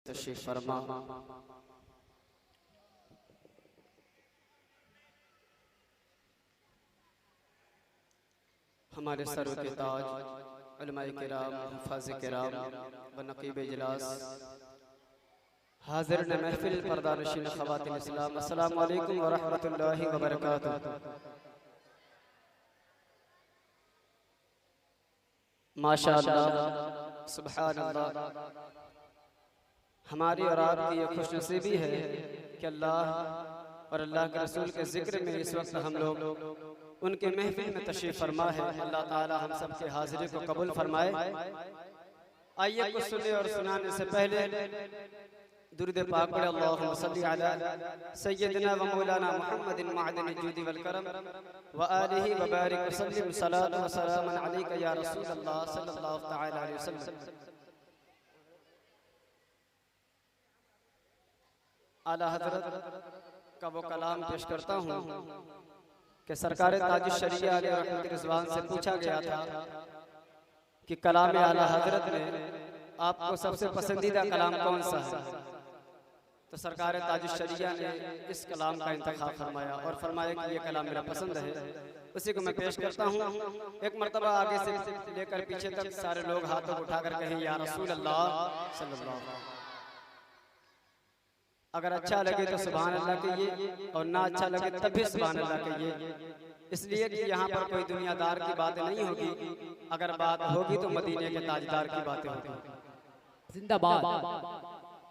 तशरीफ फरमा। हमारे सरों के ताज उलमाए किराम, हुफ़ाज़ किराम व नक़ीब इजलास, हाज़िर न महफिल, पर्दा नशीन ख़वातीन इस्लाम, अस्सलामु अलैकुम व रहमतुल्लाहि व बरकातुहू। माशाअल्लाह, सुब्हानअल्लाह। हमारी और आपकी ये खुशनसीबी है कि अल्लाह और अल्लाह के रसूल के ज़िक्र में इस वक्त हम लोग उनके महफिल में तशरीफ़ फरमा है। अल्लाह ताला हम सब के हाज़िरी को कबूल फरमाए। आइए कुछ सुने और सुनाने से पहले दुरूद पाक पढ़े। अल्लाहुम्मा सल्ली अला सय्यदिना व मौलाना मुहम्मदिन मअदनिल जूदि वल करम व आलिहि व बारिक व सल्लिम सलातु व सलामन अलैका या रसूलल्लाह सल्लल्लाहु तआला अलैहि वसल्लम। आला हज़रत का वो कलाम पेश करता हूँ कि सरकार ताजुश शरिया अलैहि रहमत रिज़वान से पूछा गया था कि कलाम आला हज़रत में आपको सबसे पसंदीदा कलाम कौन सा है। तो सरकार ताजुश शरिया ने इस कलाम का इंतखाब फरमाया और फरमाया कि ये कलाम मेरा पसंद है, उसी को मैं पेश करता हूँ। एक मरतबा आगे से लेकर पीछे तक सारे लोग हाथों को उठाकर कहें या रसूल अल्लाह सल्लल्लाहु अलैहि वसल्लम। अगर अच्छा लगे तो सुभान अल्लाह कहिए और ना अच्छा लगे तब भी सुभान अल्लाह कहिए, इसलिए कि यहाँ पर कोई दुनियादार की बातें नहीं होगी। अगर बात होगी तो मदीने के ताजदार की बातें होगी। जिंदाबाद,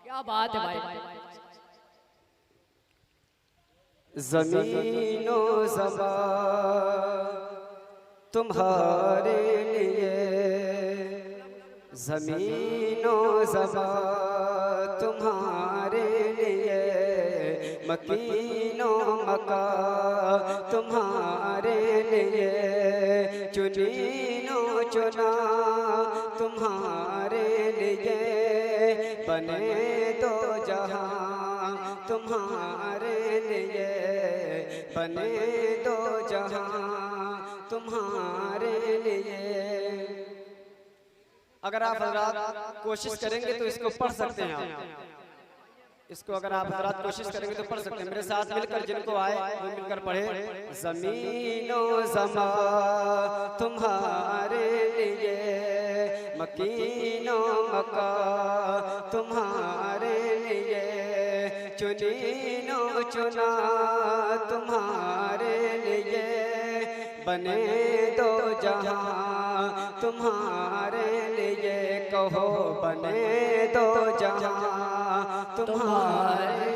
क्या बात है भाई। ज़मीनो ज़बा तुम्हारे लिए, ज़मीनो ज़बा तुम्हारे लिए, मकीनो मका तुम्हारे लिए, चुनीनो चुना तुम्हारे लिए, बने दो जहां तुम्हारे लिए, बने दो जहां तुम्हारे लिए। अगर आप हज़रात कोशिश करेंगे तो इसको पढ़ सकते हैं। आप इसको अगर आप हज़रात कोशिश करेंगे तो पढ़ सकते हैं। मेरे साथ मिलकर जिनको आए वो मिलकर पढ़े। ज़मीनो ज़मा तुम्हारे लिए, मकीनो मका तुम्हारे लिए, चुनीनो चुना तुम्हारे लिए, बने दो जहां तुम्हारे लिए। कहो बने दो जहां तुम्हारे,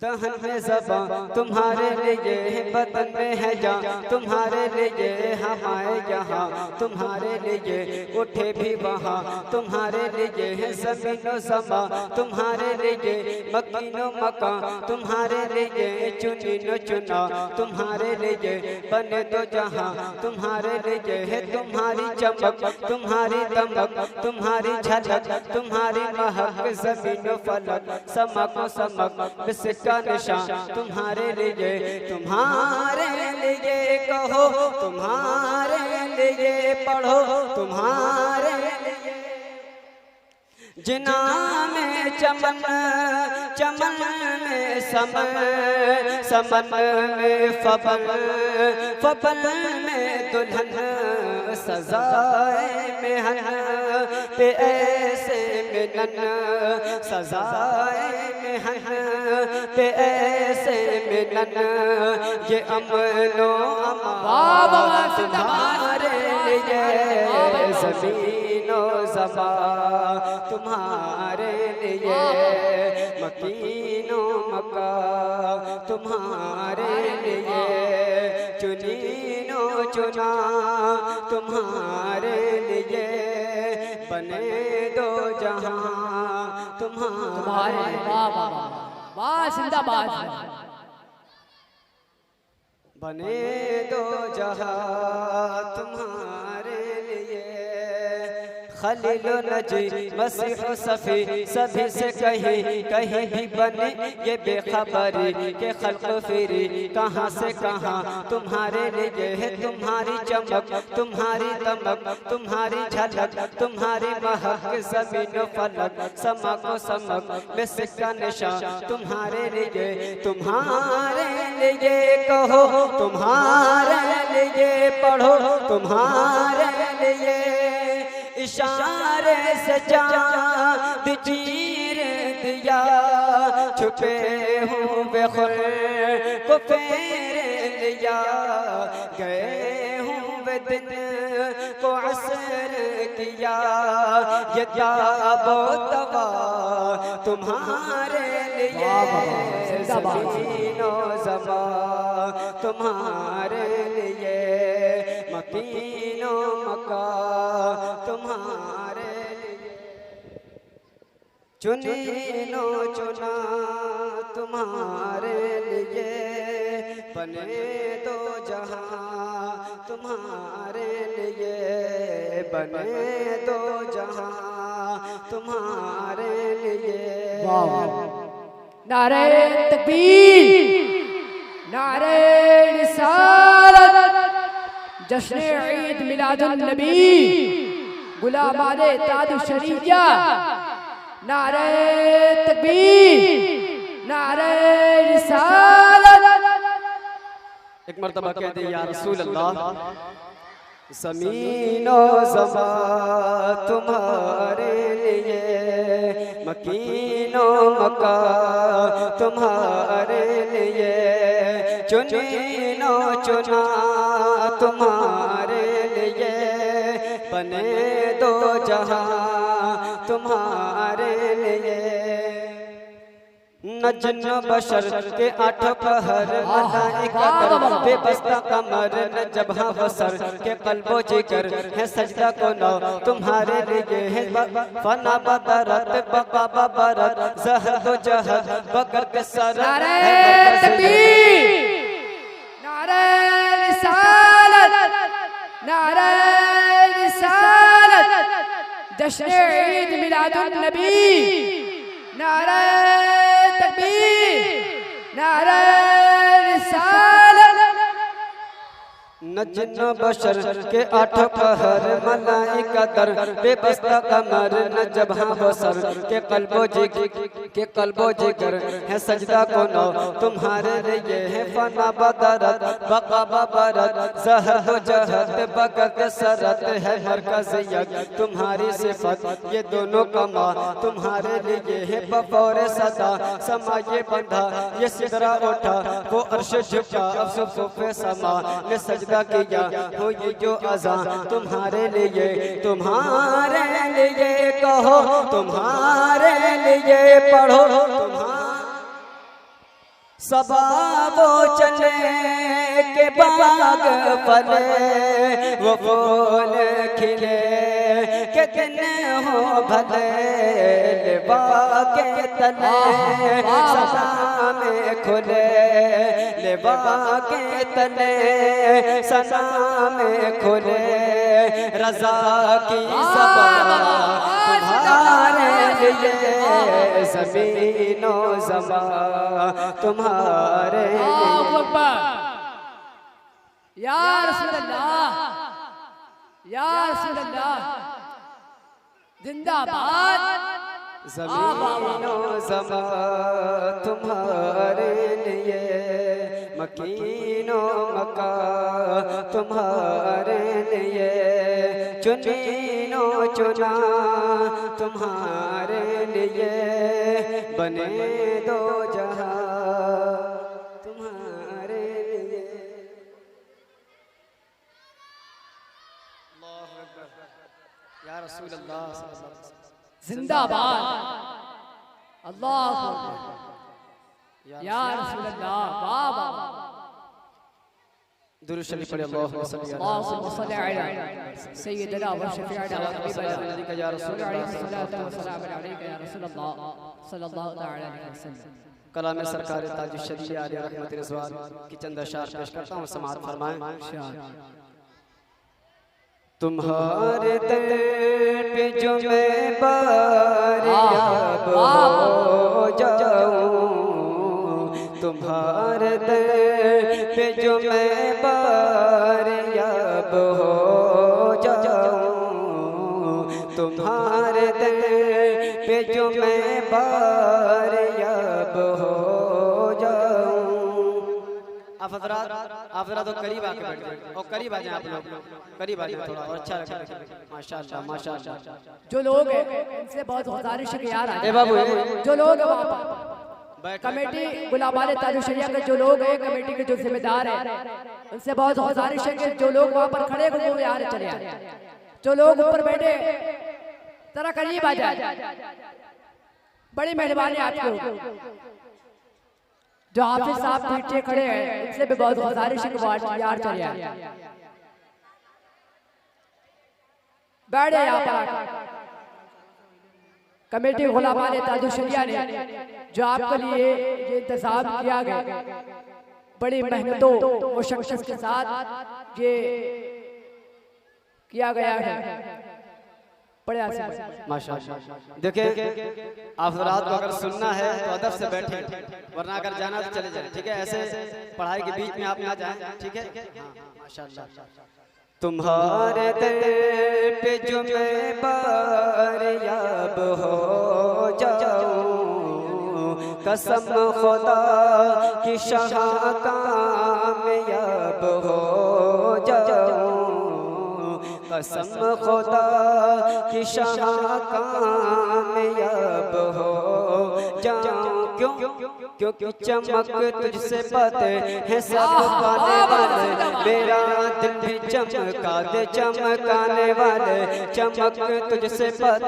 दहन में ज़बां तुम्हारे लिए, बदन में है जान तुम्हारे लिए, हम आए यहाँ तुम्हारे लिए, उठे भी वहाँ तुम्हारे लिए, ज़मीनो ज़मा तुम्हारे लिए, मकीनो मका तुम्हारे लिए, चुनीनो चुना तुम्हारे लिए, बने दो जहाँ तुम्हारे लिए। तुम्हारी चमक तुम्हारी दमक तुम्हारी झलक तुम्हारी महक, ज़मीनो फलक समको समक बिस्का निशान तुम्हारे लिए, तुम्हारे लिए कहो तुम्हारे लिए पढ़ो तुम्हारे लिए। जिना में चमन चमन में समन समन में फबन फबन में दुल्हन, सजाए मेहन पे ऐसे मिलन, सजाए मेहन पे ऐसे मिलन, ये अमलो अमान तुम्हारे लिए, ज़मीनो ज़बा तुम्हारे लिए, मकीनो मका तुम्हारे लिए, चुनीनो चुना तुम्हारे लिए, बने दो जहां तुम्हारे वाह, जिंदाबाद। बने दो जहां तुम्हारे लिए, खलील नजी मसीह सफी सभी से कहीं कहीं भी बने ये बेखबरी के खल्क फिरी कहाँ से कहाँ तुम्हारे लिए है तुम्हारी चमक तुम्हारी दमक तुम्हारी झलक तुम्हारी महक ज़मीन फलक समा को समक में सिक्का निशा तुम्हारे लिए कहो तुम्हारे लिए पढ़ो तुम्हारे लिए इशारे से चाँद चीर दिया छुपे हुए खुल को फेर लिया गए हुए दिन को असर किया ये ताबो तवा तुम्हारे लिए ज़मीनो ज़मा तुम्हारे लिए मकीनो मका तुम्हारे लिए चुनीनो चुना तुम्हारे लिए बने दो जहां तुम्हारे लिए बने दो जहां तुम्हारे लिए। नारे तकबीर नारे रिसालत जश्न ईद मिलादुन नबी गुलामाने तादु शरीया नारे तकबीर नारे रिसालत। एक मर्तबा कह दे या रसूल अल्लाह ज़मीनो ज़मा तुम्हारे लिए मकीनो मका तुम्हारे लिए चुनीनो चुना तुम्हारे लिए बने दो जहां तुम्हारे लिए न जिन्न बशर के आठ पहर मलाइका बेबस्ता कमर न जबहा बसर के कल्बो जिगर है सजदा को नौ तुम्हारे लिए है फना बदरत बका बबरत जहर दो जहर बकर के सर नारे तकबीर नारे रिसालत नारे रिसालत जश्न ईद मिलादुन नबी नारे तकबीर नारे रिसालत। न जिन्न बशर के आठ पहर मलाइका दर बेबस्ता कमर न जबहा बसर के कल्बो जिगर है सजदा को नौ तुम्हारे लिए है फना बदरत बका बबरत जहर दो जहत बगत सरत है मरकज़ियत तुम्हारी सिफत ये दोनों कमा तुम्हारे लिए है बफौर सदा समाये बंधा ये सिदरा उठा वो अर्श झुका अफ़सोस समा ने सजदा किया हो ये जो अज़ा तुम्हारे लिए कहो तुम्हारे लिए पढ़ो सबा वो चले के बाग फले वो फूल खिले के दिन हो भले लेबा के तले सना में खुले लेबा के तले सना में खुले रजा की सबा तुम्हारे लिए ज़मीनो ज़मा तुम्हारे या रसूल अल्लाह या रसूल अल्लाह जिंदाबाद। ज़मीनो ज़मा तुम्हारे लिए मकीनो मका तुम्हारे लिए चुनीनो चुना तुम्हारे लिए बने दो जहां तुम्हारे लिए। अल्लाहु अकबर या रसूल अल्लाह जिंदाबाद अल्लाह या रसूल अल्लाह वाह वाह दुरूद शरीफ पढ़े अल्लाहुम्मा सल्ली अला सय्यिदना व शफीअना व हबीबना या रसूल सल्लल्लाहु अलैहि वसल्लम। कलाम सरकार ताजुश शरीय आलिया रहमत रिजवान की चंद अशार पेश करता हूं, समाअत फरमाएं। तुम्हारे दर पे जो मैं बारियाब हो जाऊं, तुम्हारे दर पे जो मैं बारियाब हो जाऊं, तुम्हारे दर पे जो मैं बारियाब हो जाऊं। आप हजरात तो करीब आके बैठ जाए और करीब आ जाए, आप लोग करीब आ जाए थोड़ा और अच्छा लगे। माशाअल्लाह माशाअल्लाह। जो लोग हैं इनसे बहुत गुजारिश है कि यार ए बाबू जो लोग हैं वहाँ पर कमेटी गुलाबाले ताजुशरिया के जो लोग हैं, कमेटी के जो जिम्मेदार हैं, उनसे बहुत गुजारिश है कि जो लोग वहाँ पर खड़े हैं वो यार चले आए, जो लोग ऊपर बैठे जरा करीब आ जाए। बड़ी मेहरबानी आपको। जो हाफिज साहब पीछे खड़े हैं उनसे भी बहुत गुजारिश है कि यार चले आए, बैठे यहाँ पर। कमेटी गुलाबाले ताजुशरिया ने जो आपके लिए ये इंतजाम किया गया, बड़ी मेहनतों मुशक्कत के साथ ये किया गया है, बड़े माशाअल्लाह। देखिए आप रात को अगर सुनना है तो अदब से बैठे, वरना अगर जाना तो चले जाए, ठीक है। ऐसे पढ़ाई के बीच में आप ना जाएं, ठीक है। माशाअल्लाह। तुम्हारे दर पे जो मैं बारियाब हो जाऊं, कसम खुदा की शाह कामयाब हो जाऊं, कसम खुदा की शाह कामयाब हो जाऊं। क्यों? क्योंकि चमक तुझसे बात है सब पाने वाले, मेरा दिल भी चमका दे चमकाने वाले, चमक तुझसे बात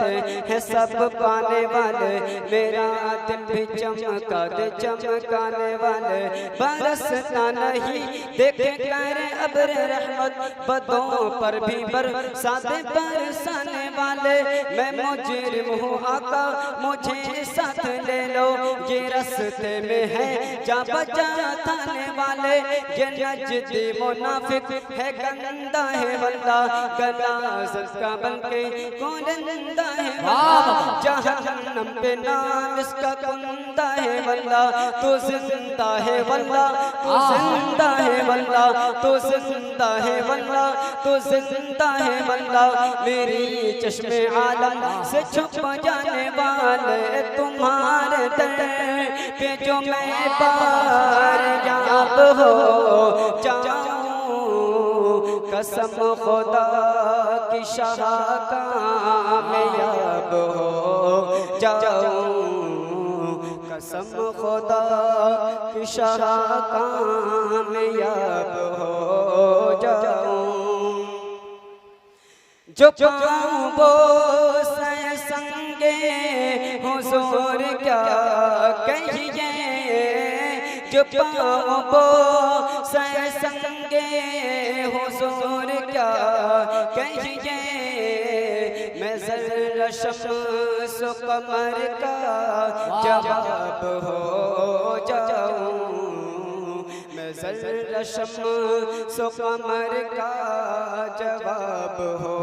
है सब पाने वाले, मेरा दिल भी चमका दे चमकाने वाले। बरसता नहीं देखे कर अब्र रहमत, बदों पर भी बरसाते बरसाने वाले। मैं मुजरिम हूँ आका मुझे साथ ले लो, ये रस्ते में है जा बचा थाने वाले। ये नजदी मुनाफिक है गंदा है वल्ला, गला सस्का बनके गोलंदा है वल्ला, जहन्नम पे नाम इसका कुंदा है वल्ला। तू जिंदा है वल्ला, तू जिंदा है वल्ला, तू जिंदा है वल्ला, तू जिंदा है वल्ला। मेरी चश्मे आलम से छुप जाने वाले, तुम्हारे दर पे जो मैं बारियाब हो जाऊं, कसम खुदा की शाह कामयाब हो जाऊं, कसम खुदा की शाह कामयाब हो जाऊं। जो पाऊं वो संगे हुजूर क्या कहिए, जो पाऊं वो संगे हुजूर क्या कहिए। मैं ज़र्रा शम्स कमर का जवाब हो जाऊं, मैं ज़र्रा शम्स कमर का जवाब हो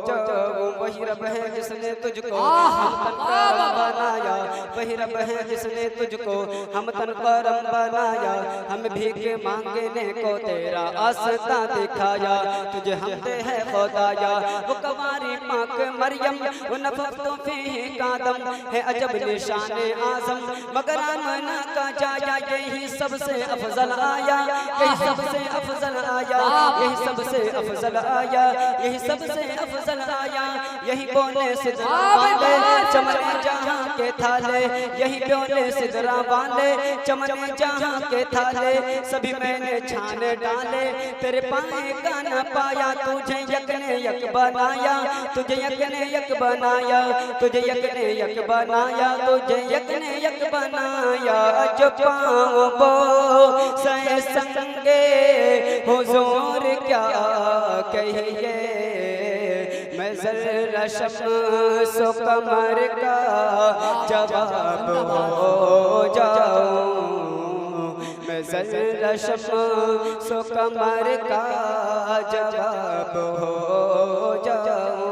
जाऊं। वही रब है जिसने तुझको हम तन करम बनाया, वही रब है जिसने तुझको हम तन करम बनाया। हम भीखे मांगने को तेरा आस्था दिखाया, तुझे हमदे है खुदाया। वो कवारी पाक मरियम वो नफ़ख्तों पे कादम है अजब निशान आज़म, मगर आमना का जाया यही सबसे अफजल आया, यही सबसे अफजल आया, यही सबसे अफजल आया, यही सबसे अफजल आया। यही बोले सिदरा वाले चमने जहां के थाले, यही बोले सिदरा वाले चमने जहां के थाले। सभी मैंने छाने डाले तेरे पाए का न पाया, तुझे यकने यक बनाया, तुझे यकने यक बनाया, तुझे यकने यक बनाया, तुझे यकने यक बनाया। जो पाऊं वो सहे संगे हुजूर क्या कहिए, मैं ज़र्रा शम्स कमर का जवाब हो जाऊं, मैं जरा शम्सो कमर का जवाब हो जाऊं।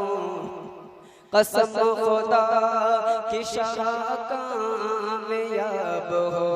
कसम खुदा की शाह कामयाब हो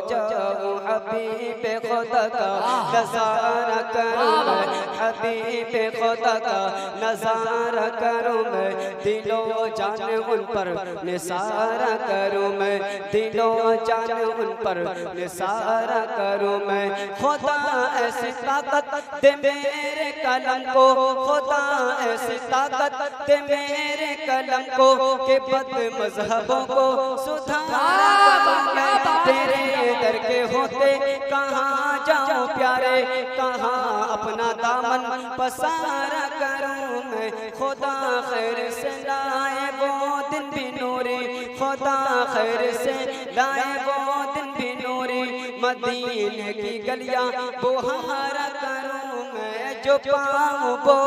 जाऊं। हबीब खुदा का नज़ारा करूं मैं, हबीब खुदा का नज़ारा करूं मैं, दिलो जान उन पर निसारा करूं मैं, दिलो जान उन पर निसारा करूं मैं। खुदा ऐसी ताकत दे मेरे कलम को, खुदा ऐसी ताकत दे मेरे कलम को, के बद मजहबों को सुधारा करूं मैं। तेरे दर के होते कहाँ जाऊं प्यारे, कहाँ अपना दामन पसारा करूं मैं। खुदा खैर से लाए वो दिन भी नूरी, खुदा खैर से लाए वो दिन भी नूरी, मदीने की गलियां बुहारा करूं मैं। जो पाऊं वो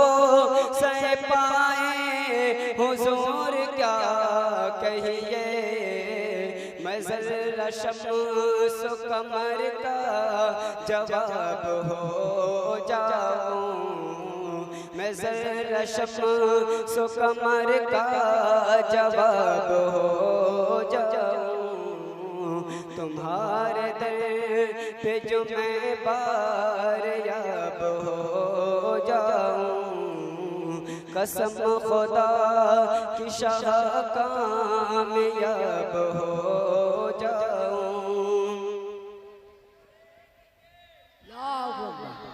सह पाए हुजूर क्या कहिए, मैं जरा शम्सो कमर का जवाब हो जाऊं। मैं जरा शम्सो कमर का जवाब हो जाऊं। तुम्हारे दर पे जो मैं बार याब हो जाऊं। कसम खुदा की शाह कामयाब